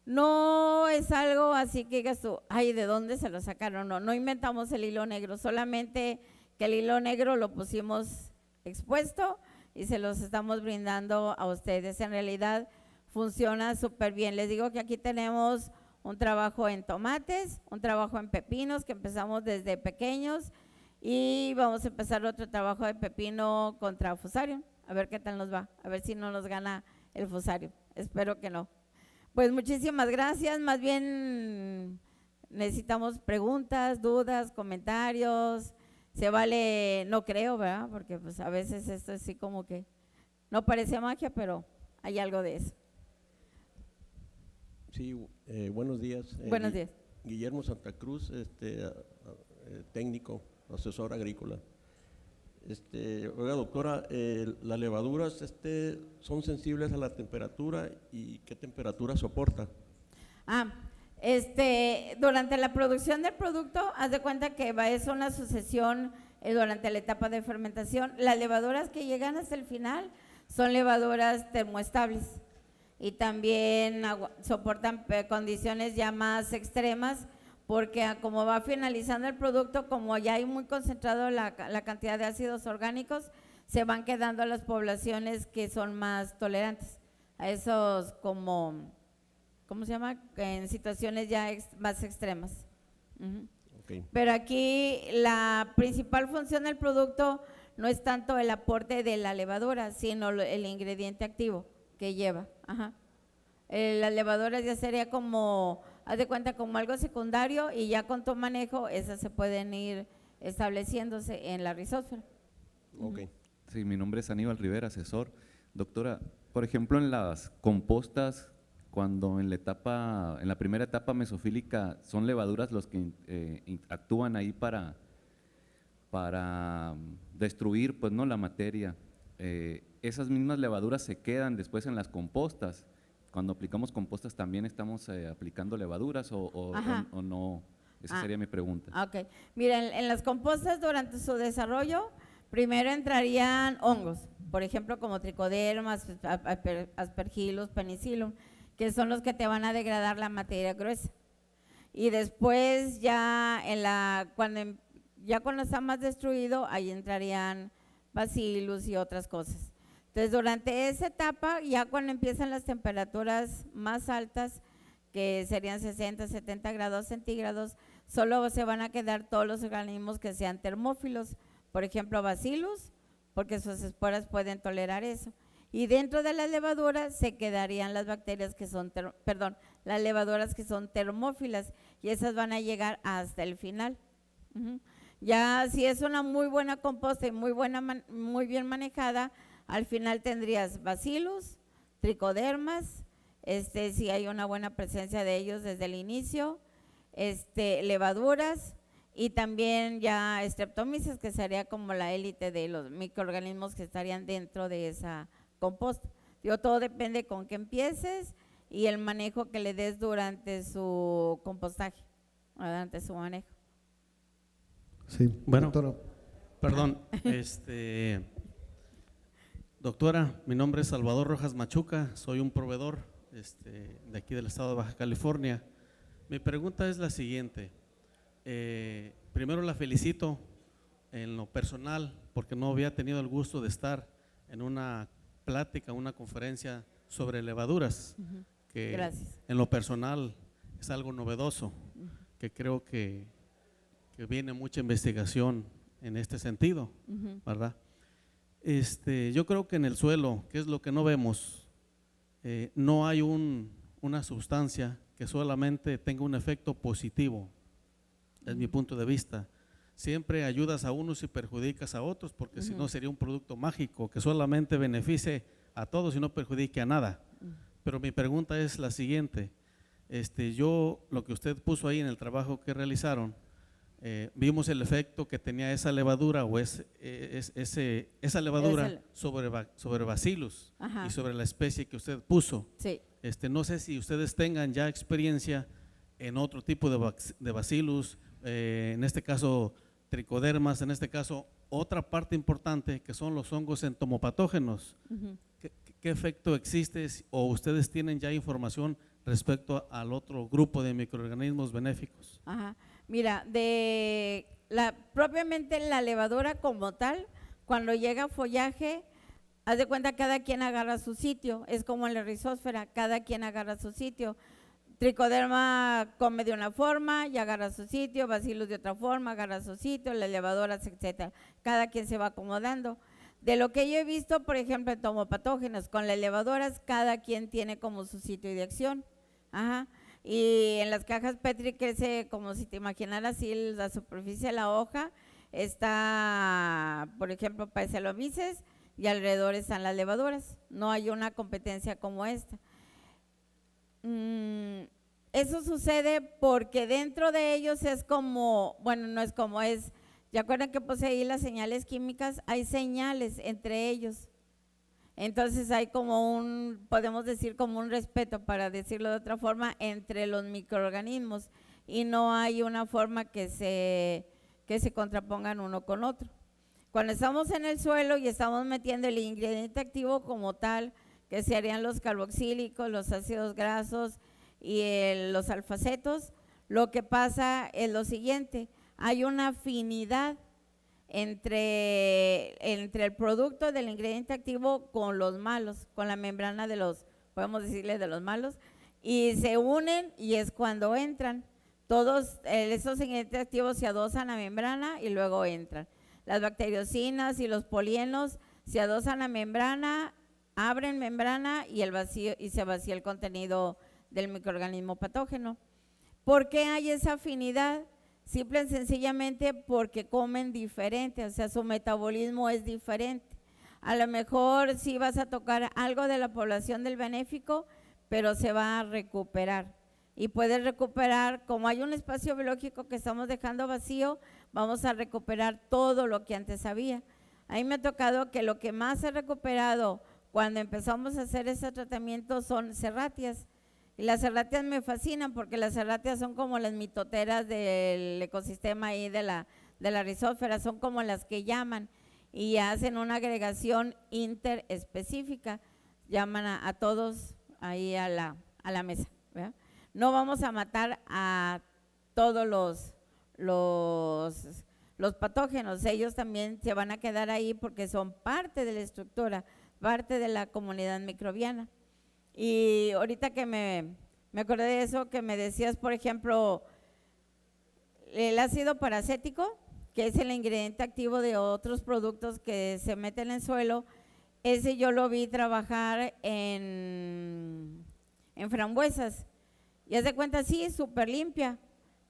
No es algo así que digas tú, ay, ¿de dónde se lo sacaron? No inventamos el hilo negro, solamente que el hilo negro lo pusimos expuesto y se los estamos brindando a ustedes. En realidad funciona súper bien. Les digo que aquí tenemos un trabajo en tomates, un trabajo en pepinos que empezamos desde pequeños y vamos a empezar otro trabajo de pepino contra Fusarium. A ver qué tal nos va, a ver si no nos gana el Fusarium. Espero que no. Pues muchísimas gracias, más bien necesitamos preguntas, dudas, comentarios, se vale, no creo, ¿verdad? Porque pues a veces esto es así como que no parece magia, pero hay algo de eso.
Sí, buenos días.
Buenos días.
Guillermo Santa Cruz, técnico, asesor agrícola. Oiga, doctora, las levaduras son sensibles a la temperatura y ¿qué temperatura soporta?
Durante la producción del producto, haz de cuenta que es una sucesión durante la etapa de fermentación. Las levaduras que llegan hasta el final son levaduras termoestables y también soportan condiciones ya más extremas, porque como va finalizando el producto, como ya hay muy concentrado la cantidad de ácidos orgánicos, se van quedando las poblaciones que son más tolerantes a esos como, ¿cómo se llama? En situaciones ya más extremas. Okay. Pero aquí la principal función del producto no es tanto el aporte de la levadura, sino el ingrediente activo que lleva. Las levaduras ya sería como, haz de cuenta, como algo secundario y ya con tu manejo esas se pueden ir estableciéndose en la rizósfera.
Okay.
Sí, mi nombre es Aníbal Rivera, asesor. Doctora, por ejemplo, en las compostas, cuando en la primera etapa mesofílica son levaduras los que actúan ahí para destruir, pues, ¿no?, la materia. Esas mismas levaduras se quedan después en las compostas. Cuando aplicamos compostas, ¿también estamos aplicando levaduras o no? Esa sería mi pregunta.
Ok, miren, en las compostas durante su desarrollo, primero entrarían hongos, por ejemplo, como tricodermas, aspergillus, penicillium, que son los que te van a degradar la materia gruesa. Y después ya cuando está más destruido, ahí entrarían bacillus y otras cosas. Entonces, durante esa etapa, ya cuando empiezan las temperaturas más altas, que serían 60, 70 grados centígrados, solo se van a quedar todos los organismos que sean termófilos, por ejemplo, bacillus, porque sus esporas pueden tolerar eso. Y dentro de las levaduras se quedarían las bacterias que son, las levaduras que son termófilas, y esas van a llegar hasta el final. Ya si es una muy buena composta y muy bien manejada, al final tendrías bacillus, tricodermas, si hay una buena presencia de ellos desde el inicio, levaduras y también ya Streptomyces, que sería como la élite de los microorganismos que estarían dentro de esa composta. Todo depende con qué empieces y el manejo que le des durante su compostaje, durante su manejo.
Sí,
bueno,
doctora.
Perdón, doctora, mi nombre es Salvador Rojas Machuca, soy un proveedor de aquí del estado de Baja California. Mi pregunta es la siguiente. Primero la felicito en lo personal porque no había tenido el gusto de estar en una plática, una conferencia sobre levaduras, que
Gracias.
En lo personal es algo novedoso. que creo que viene mucha investigación en este sentido, ¿verdad? Yo creo que en el suelo, que es lo que no vemos, no hay una sustancia que solamente tenga un efecto positivo, es mi punto de vista. Siempre ayudas a unos y perjudicas a otros, porque si no sería un producto mágico que solamente beneficie a todos y no perjudique a nada. Pero mi pregunta es la siguiente, lo que usted puso ahí en el trabajo que realizaron, vimos el efecto que tenía esa levadura o esa levadura sobre Bacillus y sobre la especie que usted puso.
Sí.
No sé si ustedes tengan ya experiencia en otro tipo de Bacillus, en este caso tricodermas, en este caso otra parte importante que son los hongos entomopatógenos. ¿Qué efecto existe o ustedes tienen ya información respecto al otro grupo de microorganismos benéficos?
Ajá. Mira, propiamente la levadura como tal, cuando llega follaje, haz de cuenta cada quien agarra su sitio, es como en la rizósfera, cada quien agarra su sitio. Tricoderma come de una forma y agarra su sitio, Bacillus de otra forma, agarra su sitio, las levaduras, etcétera. Cada quien se va acomodando. De lo que yo he visto, por ejemplo, en entomopatógenos, con las levaduras, cada quien tiene como su sitio de acción. Ajá. Y en las cajas Petri crece como si te imaginaras así la superficie de la hoja, está, por ejemplo, Paecilomyces y alrededor están las levaduras. No hay una competencia como esta. Eso sucede porque dentro de ellos es como, bueno, no es como es, ¿ya acuerdan que poseí las señales químicas? Hay señales entre ellos. Entonces hay como podemos decir como un respeto, para decirlo de otra forma, entre los microorganismos y no hay una forma que se contrapongan uno con otro. Cuando estamos en el suelo y estamos metiendo el ingrediente activo como tal, que serían los carboxílicos, los ácidos grasos y los alfacetos, lo que pasa es lo siguiente, hay una afinidad entre el producto del ingrediente activo con los malos, con la membrana de los, podemos decirle de los malos, y se unen y es cuando entran. Todos esos ingredientes activos se adosan a membrana y luego entran. Las bacteriocinas y los polienos se adosan a membrana, abren membrana y se vacía el contenido del microorganismo patógeno. ¿Por qué hay esa afinidad? Simple y sencillamente porque comen diferente, o sea, su metabolismo es diferente. A lo mejor sí vas a tocar algo de la población del benéfico, pero se va a recuperar. Y puedes recuperar, como hay un espacio biológico que estamos dejando vacío, vamos a recuperar todo lo que antes había. A mí me ha tocado que lo que más he recuperado cuando empezamos a hacer ese tratamiento son serratias. Y las serratias me fascinan porque las serratias son como las mitoteras del ecosistema ahí de la rizósfera, son como las que llaman y hacen una agregación interespecífica, llaman a todos ahí a la mesa, ¿verdad? No vamos a matar a todos los patógenos, ellos también se van a quedar ahí porque son parte de la estructura, parte de la comunidad microbiana. Y ahorita que me acordé de eso, que me decías, por ejemplo, el ácido paracético, que es el ingrediente activo de otros productos que se meten en el suelo, ese yo lo vi trabajar en frambuesas. Y haz de cuenta, sí, es súper limpia,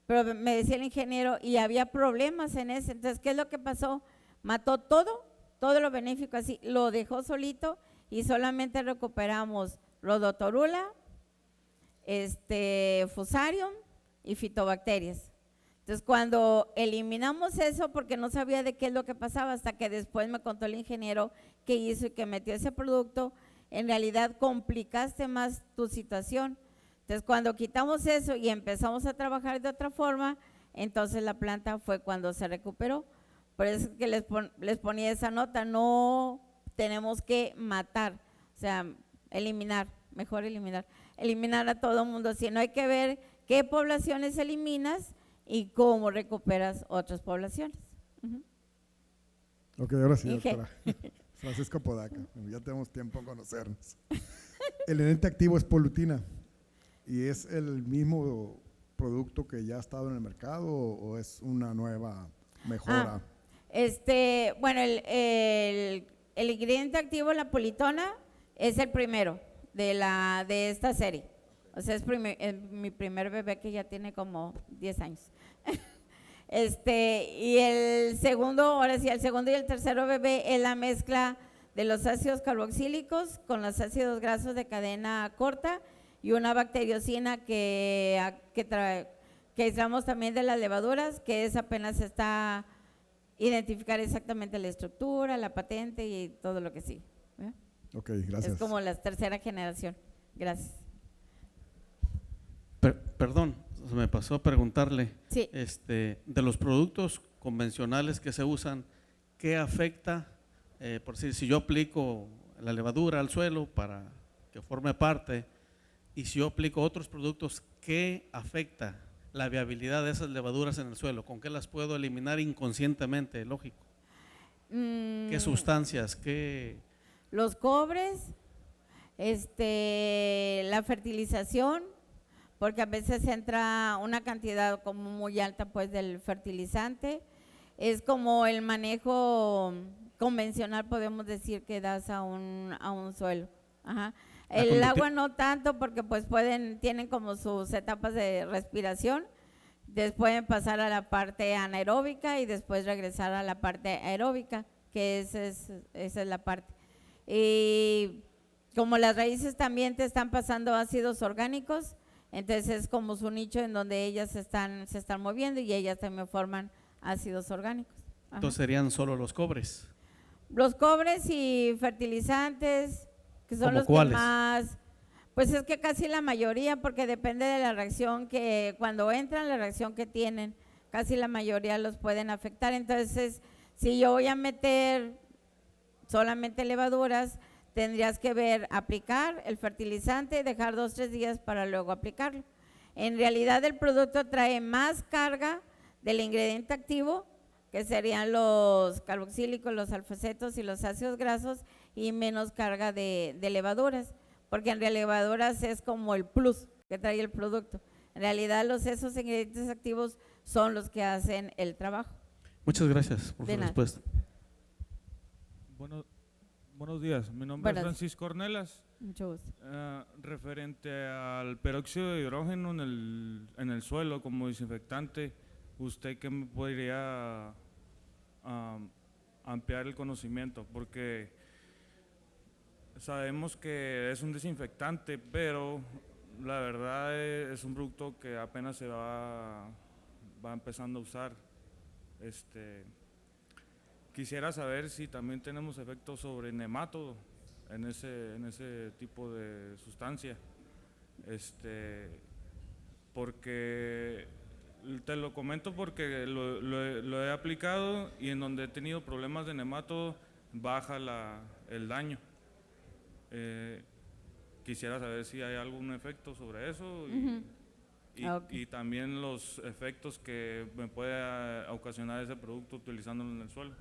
pero me decía el ingeniero, y había problemas en ese. Entonces, ¿qué es lo que pasó? Mató todo lo benéfico así, lo dejó solito y solamente recuperamos Rhodotorula, Fusarium y fitobacterias. Entonces, cuando eliminamos eso, porque no sabía de qué es lo que pasaba, hasta que después me contó el ingeniero que hizo y que metió ese producto, en realidad complicaste más tu situación. Entonces, cuando quitamos eso y empezamos a trabajar de otra forma, entonces la planta fue cuando se recuperó. Por eso es que les ponía esa nota, no tenemos que matar, o sea, eliminar, mejor eliminar a todo el mundo, sino hay que ver qué poblaciones eliminas y cómo recuperas otras poblaciones.
Ok, ahora sí, doctora. Francisco Podaca, ya tenemos tiempo en conocernos. El ingrediente activo es polutina y es el mismo producto que ya ha estado en el mercado o es una nueva mejora?
Bueno, el ingrediente activo, la politona, es el primero de esta serie. O sea, es mi primer bebé que ya tiene como 10 años. Y el segundo, ahora sí, el segundo y el tercero bebé es la mezcla de los ácidos carboxílicos con los ácidos grasos de cadena corta y una bacteriocina que aislamos también de las levaduras, que es apenas está identificar exactamente la estructura, la patente y todo lo que sigue.
Ok, gracias.
Es como la tercera generación. Gracias.
Perdón, se me pasó a preguntarle,
Sí.
De los productos convencionales que se usan, ¿qué afecta? Por decir, si yo aplico la levadura al suelo para que forme parte, y si yo aplico otros productos, ¿qué afecta la viabilidad de esas levaduras en el suelo? ¿Con qué las puedo eliminar inconscientemente? Lógico. ¿Qué sustancias? ¿Qué?
Los cobres, la fertilización, porque a veces entra una cantidad como muy alta pues del fertilizante. Es como el manejo convencional, podemos decir, que das a un suelo. Ajá. El agua no tanto, porque pues tienen como sus etapas de respiración, después pueden pasar a la parte anaeróbica y después regresar a la parte aeróbica, que esa es la parte. Y como las raíces también te están pasando ácidos orgánicos, entonces es como su nicho en donde ellas se están moviendo y ellas también forman ácidos orgánicos. Ajá.
Entonces serían solo los cobres.
Los cobres y fertilizantes, que son los
¿Cuáles?
que más, pues es que casi la mayoría, porque depende de la reacción que, cuando entran, la reacción que tienen, casi la mayoría los pueden afectar. Entonces, si yo voy a meter solamente levaduras, tendrías que aplicar el fertilizante, dejar 2 o 3 días para luego aplicarlo. En realidad el producto trae más carga del ingrediente activo, que serían los carboxílicos, los alfacetos y los ácidos grasos, y menos carga de levaduras, porque en realidad levaduras es como el plus que trae el producto. En realidad esos ingredientes activos son los que hacen el trabajo.
Muchas gracias por
De
su
nada.
respuesta.
Buenos días, mi nombre
Buenos.
es Francisco Ornelas.
Mucho gusto.
Referente al peróxido de hidrógeno en el suelo como desinfectante, ¿usted qué me podría ampliar el conocimiento? Porque sabemos que es un desinfectante, pero la verdad es un producto que apenas se va empezando a usar. Quisiera saber si también tenemos efectos sobre nemátodo en ese tipo de sustancia, porque te lo comento porque lo he aplicado y en donde he tenido problemas de nemátodo baja el daño. Quisiera saber si hay algún efecto sobre eso y también los efectos que me puede ocasionar ese producto utilizándolo en el suelo.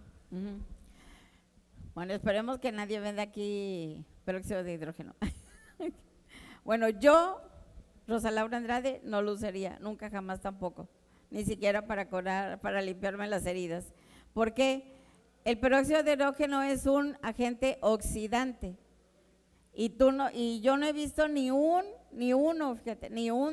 Bueno, esperemos que nadie venda aquí peróxido de hidrógeno. Bueno, yo, Rosa Laura Andrade, no lo usaría, nunca jamás tampoco, ni siquiera para limpiarme las heridas. ¿Por qué? El peróxido de hidrógeno es un agente oxidante y yo no he visto ni un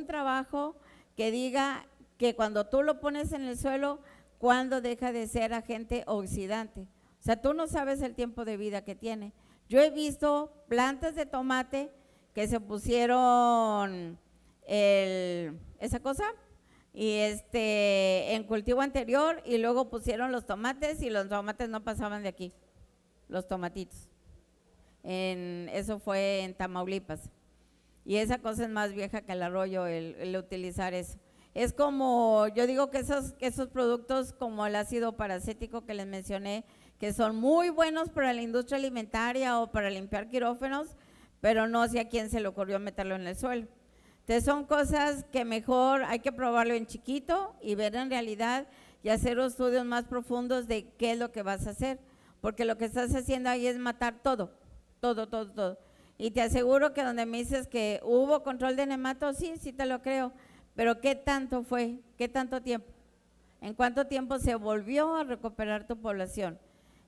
trabajo que diga que cuando tú lo pones en el suelo, cuando deja de ser agente oxidante. O sea, tú no sabes el tiempo de vida que tiene. Yo he visto plantas de tomate que se pusieron esa cosa y en cultivo anterior y luego pusieron los tomates y los tomates no pasaban de aquí, los tomatitos. Eso fue en Tamaulipas. Y esa cosa es más vieja que el arroyo, el utilizar eso. Es como, yo digo que esos productos como el ácido paracético que les mencioné, que son muy buenos para la industria alimentaria o para limpiar quirófanos, pero no sé a quién se le ocurrió meterlo en el suelo. Entonces son cosas que mejor hay que probarlo en chiquito y ver en realidad y hacer estudios más profundos de qué es lo que vas a hacer, porque lo que estás haciendo ahí es matar todo. Y te aseguro que donde me dices que hubo control de nematos, sí te lo creo, pero ¿qué tanto fue? ¿Qué tanto tiempo? ¿En cuánto tiempo se volvió a recuperar tu población?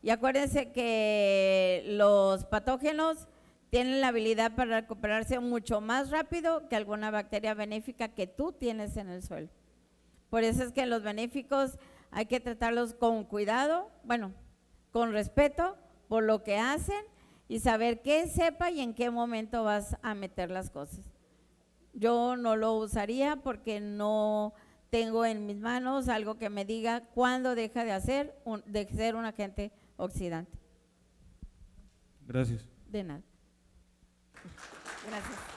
Y acuérdense que los patógenos tienen la habilidad para recuperarse mucho más rápido que alguna bacteria benéfica que tú tienes en el suelo. Por eso es que los benéficos hay que tratarlos con cuidado, bueno, con respeto por lo que hacen y saber qué cepa y en qué momento vas a meter las cosas. Yo no lo usaría porque no tengo en mis manos algo que me diga cuándo deja de ser un agente oxidante.
Gracias.
De nada. Gracias.